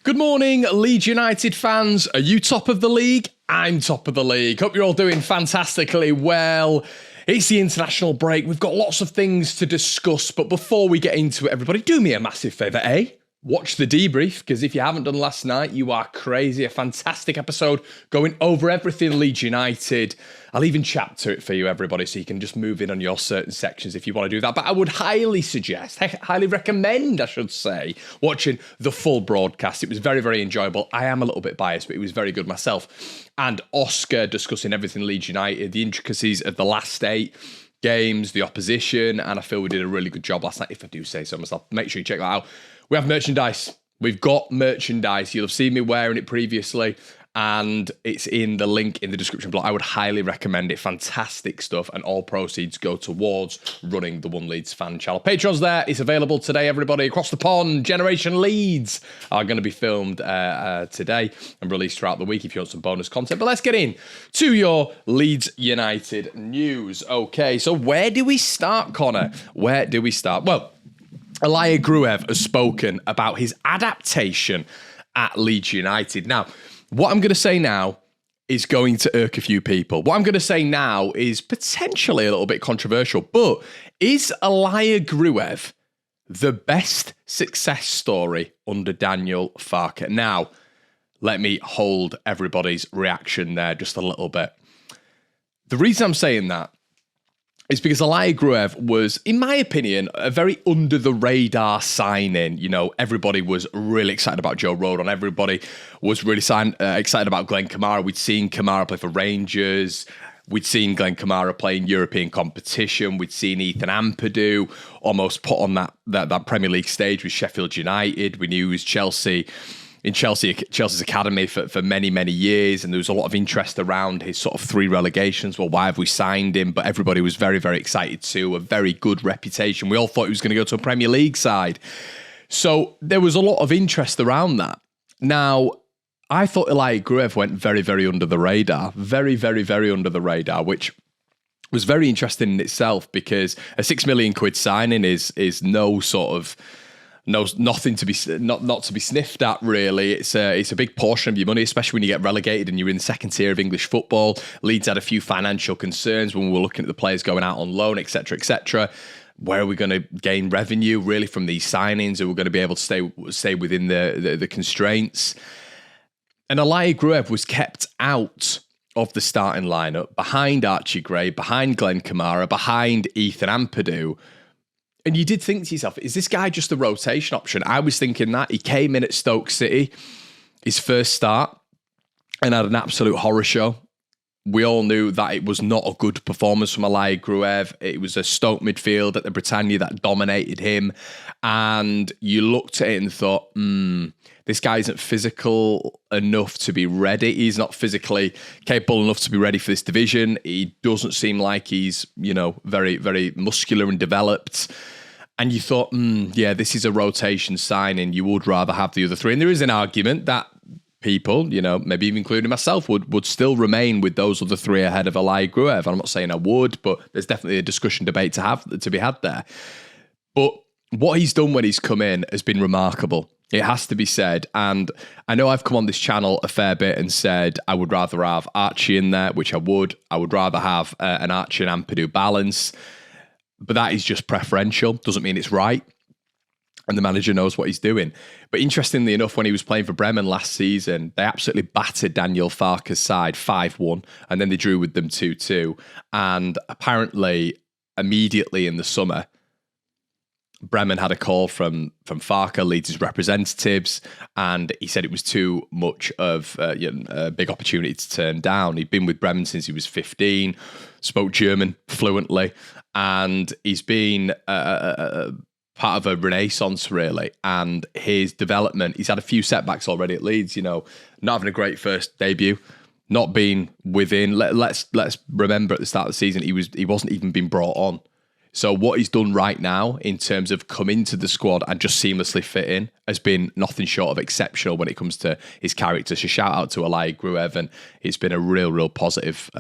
Good morning, Leeds United fans. Are you top of the league? I'm top of the league. Hope you're all doing fantastically well. It's the international break. We've got lots of things to discuss, but before we get into it, everybody, do me a massive favour, Watch the debrief, because if you haven't done last night, you are crazy. A fantastic episode going over everything Leeds United. I'll even chapter it for you, everybody, so you can just move in on your certain sections if you want to do that. But I would highly suggest, highly recommend, I should say, watching the full broadcast. It was very, very enjoyable. I am a little bit biased, but it was very good myself. And Oscar discussing everything Leeds United, the intricacies of the last 8 games, the opposition, and I feel we did a really good job last night, if I do say so myself. Make sure you check that out. We have merchandise. We've got merchandise. You'll have seen me wearing it previously, and it's in the link in the description below. I would highly recommend it. Fantastic stuff, and all proceeds go towards running the One Leeds Fan Channel. Patreon's there. It's available today, everybody. Across the pond, Generation Leeds are going to be filmed today and released throughout the week if you want some bonus content. But let's get in to your Leeds United news. Okay, so where do we start, Conor? Where do we start? Well, Ilia Gruev has spoken about his adaptation at Leeds United. Now, what I'm going to say now is going to irk a few people. What I'm going to say now is potentially a little bit controversial, but is Ilia Gruev the best success story under Daniel Farke? Now, let me hold everybody's reaction there just a little bit. The reason I'm saying that is because Ilia Gruev was, in my opinion, a very under-the-radar signing. You know, everybody was really excited about Joe Rodon. Everybody was really excited about Glenn Kamara. We'd seen Kamara play for Rangers. We'd seen Glenn Kamara play in European competition. We'd seen Ethan Ampadu almost put on that Premier League stage with Sheffield United. We knew he was Chelsea's academy for many, many years, and there was a lot of interest around his sort of 3 relegations. Well, why have we signed him? But everybody was very, very excited too. A very good reputation. We all thought he was going to go to a Premier League side. So there was a lot of interest around that. Now, I thought Ilia Gruev went very, very under the radar. Very, very, very under the radar, which was very interesting in itself, because a £6 million signing is no sort of... nothing to be not to be sniffed at, really. It's a big portion of your money, especially when you get relegated and you're in the second tier of English football. Leeds had a few financial concerns when we were looking at the players going out on loan, etc., etc. Where are we going to gain revenue really from these signings? Are we going to be able to stay within the constraints? And Ilia Gruev was kept out of the starting lineup behind Archie Gray, behind Glenn Kamara, behind Ethan Ampadu. And you did think to yourself, is this guy just a rotation option? I was thinking that. He came in at Stoke City, his first start, and had an absolute horror show. We all knew that it was not a good performance from Ilia Gruev. It was a Stoke midfield at the Britannia that dominated him. And you looked at it and thought, this guy isn't physical enough to be ready. He's not physically capable enough to be ready for this division. He doesn't seem like he's, very, very muscular and developed. And you thought, yeah, this is a rotation signing. You would rather have the other 3. And there is an argument that people, maybe even including myself, would still remain with those other 3 ahead of Ilia Gruev. I'm not saying I would, but there's definitely a debate to be had there. But what he's done when he's come in has been remarkable. It has to be said. And I know I've come on this channel a fair bit and said I would rather have Archie in there, which I would. I would rather have an Archie and Ampadu balance. But that is just preferential. Doesn't mean it's right. And the manager knows what he's doing. But interestingly enough, when he was playing for Bremen last season, they absolutely battered Daniel Farke's side 5-1. And then they drew with them 2-2. And apparently, immediately in the summer, Bremen had a call from Farke, Leeds' representatives, and he said it was too much of a big opportunity to turn down. He'd been with Bremen since he was 15, spoke German fluently, and he's been part of a renaissance, really. And his development, he's had a few setbacks already at Leeds, not having a great first debut, not being within. Let's remember at the start of the season, he wasn't even being brought on. So what he's done right now in terms of come into the squad and just seamlessly fit in has been nothing short of exceptional when it comes to his character. So shout out to Ilia Gruev, and it's been a real positive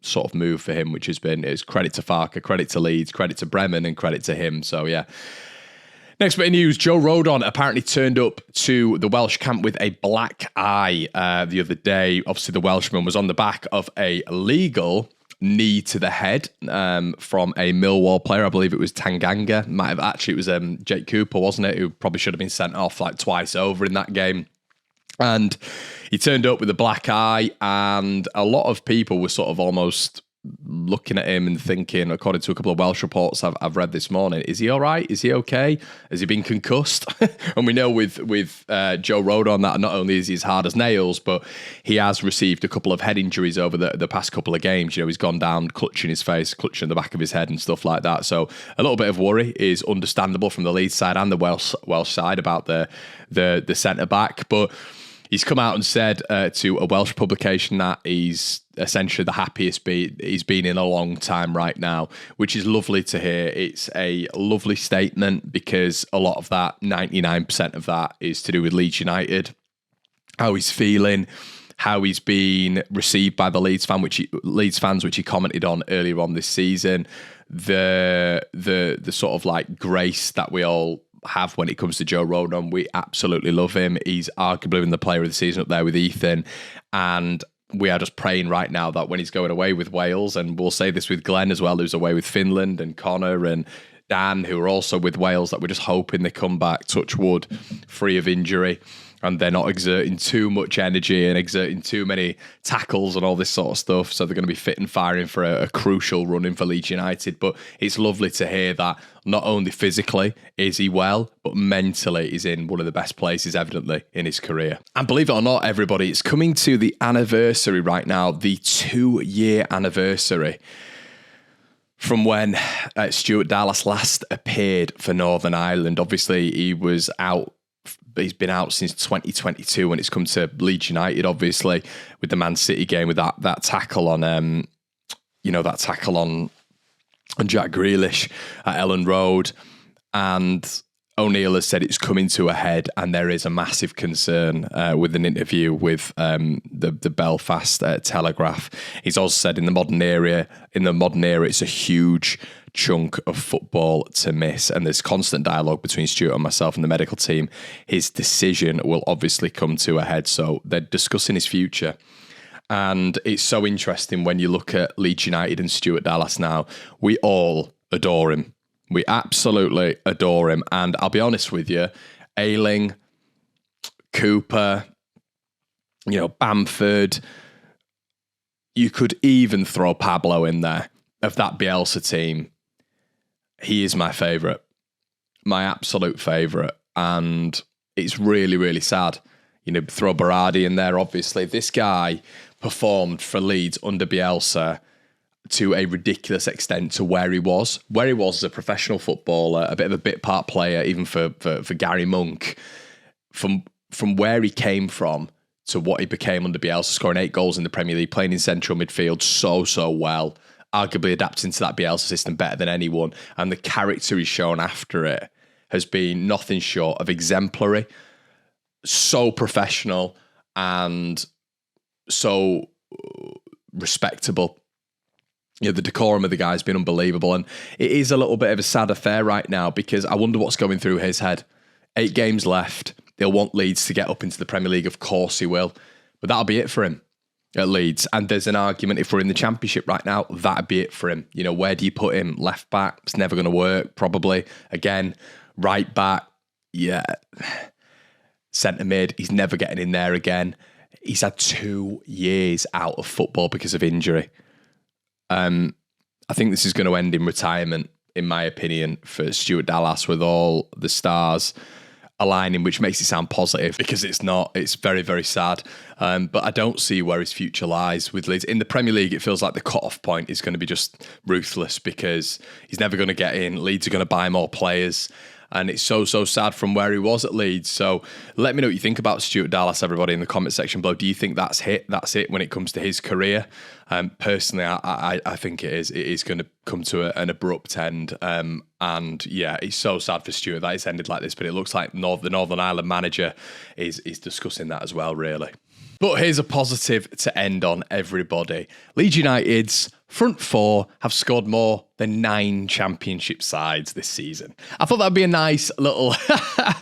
sort of move for him, which has been credit to Farke, credit to Leeds, credit to Bremen, and credit to him. So yeah. Next bit of news, Joe Rodon apparently turned up to the Welsh camp with a black eye the other day. Obviously, the Welshman was on the back of a legal knee to the head from a Millwall player. I believe it was Tanganga. It was Jake Cooper, wasn't it? Who probably should have been sent off like twice over in that game. And he turned up with a black eye, and a lot of people were sort of almost looking at him and thinking, according to a couple of Welsh reports I've read this morning, is he all right? Is he okay? Has he been concussed? And we know with Joe Rodon that not only is he as hard as nails, but he has received a couple of head injuries over the past couple of games. You know, he's gone down clutching his face, clutching the back of his head and stuff like that. So a little bit of worry is understandable from the Leeds side and the Welsh side about the centre-back. But he's come out and said to a Welsh publication that he's essentially the happiest he's been in a long time right now, which is lovely to hear. It's a lovely statement because a lot of that, 99% of that, is to do with Leeds United, how he's feeling, how he's been received by the Leeds fans, which he commented on earlier on this season, the sort of like grace that we all have when it comes to Joe Rodon. We absolutely love him. He's arguably been the player of the season up there with Ethan, and we are just praying right now that when he's going away with Wales, and we'll say this with Glenn as well, who's away with Finland, and Conor and Dan, who are also with Wales, that we're just hoping they come back, touch wood, free of injury, and they're not exerting too much energy and exerting too many tackles and all this sort of stuff. So they're going to be fit and firing for a crucial run in for Leeds United. But it's lovely to hear that not only physically is he well, but mentally he's in one of the best places, evidently, in his career. And believe it or not, everybody, it's coming to the anniversary right now, the 2-year anniversary from when Stuart Dallas last appeared for Northern Ireland. Obviously, he's been out since 2022 when it's come to Leeds United, obviously, with the Man City game, with that tackle on, that tackle on Jack Grealish at Ellen Road. And O'Neill has said it's coming to a head, and there is a massive concern with an interview with the Belfast Telegraph. He's also said in the modern era, it's a huge chunk of football to miss, and there's constant dialogue between Stuart and myself and the medical team. His decision will obviously come to a head, so they're discussing his future. And it's so interesting when you look at Leeds United and Stuart Dallas now. We all adore him. We absolutely adore him. And I'll be honest with you, Ayling, Cooper, Bamford, you could even throw Pablo in there of that Bielsa team. He is my favourite, my absolute favourite. And it's really, really sad. Throw Berardi in there, obviously. This guy performed for Leeds under Bielsa to a ridiculous extent to where he was as a professional footballer, a bit of a bit part player, even for Gary Monk. From where he came from to what he became under Bielsa, scoring 8 goals in the Premier League, playing in central midfield so well, arguably adapting to that Bielsa system better than anyone. And the character he's shown after it has been nothing short of exemplary. So professional and so respectable. The decorum of the guy's been unbelievable. And it is a little bit of a sad affair right now, because I wonder what's going through his head. 8 games left. He'll want Leeds to get up into the Premier League. Of course he will. But that'll be it for him at Leeds. And there's an argument, if we're in the Championship right now, that'd be it for him. Where do you put him? Left back? It's never going to work, probably. Again, right back? Yeah. Centre mid? He's never getting in there again. He's had 2 years out of football because of injury. I think this is going to end in retirement, in my opinion, for Stuart Dallas, with all the stars aligning, which makes it sound positive, because it's not. It's very, very sad. But I don't see where his future lies with Leeds. In the Premier League, it feels like the cut-off point is going to be just ruthless, because he's never going to get in. Leeds are going to buy more players. And it's so sad from where he was at Leeds. So let me know what you think about Stuart Dallas, everybody, in the comment section below. Do you think that's it when it comes to his career? Personally, I think it is. It is going to come to an abrupt end. And yeah, it's so sad for Stuart that it's ended like this. But it looks like the Northern Ireland manager is discussing that as well, really. But here's a positive to end on, everybody. Leeds United's front four have scored more than 9 championship sides this season. I thought that'd be a nice little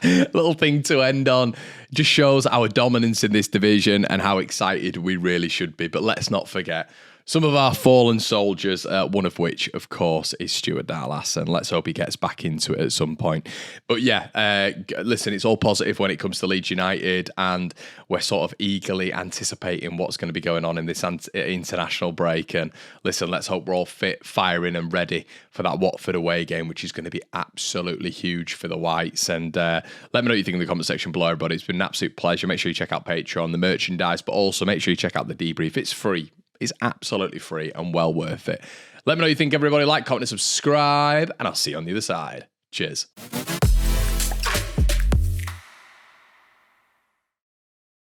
little thing to end on. Just shows our dominance in this division and how excited we really should be. But let's not forget some of our fallen soldiers, one of which, of course, is Stuart Dallas. And let's hope he gets back into it at some point. But yeah, listen, it's all positive when it comes to Leeds United. And we're sort of eagerly anticipating what's going to be going on in this international break. And listen, let's hope we're all fit, firing and ready for that Watford away game, which is going to be absolutely huge for the Whites. And let me know what you think in the comment section below, everybody. It's been an absolute pleasure. Make sure you check out Patreon, the merchandise, but also make sure you check out the debrief. It's free. It's absolutely free and well worth it. Let me know what you think, everybody. Like, comment, and subscribe, and I'll see you on the other side. Cheers.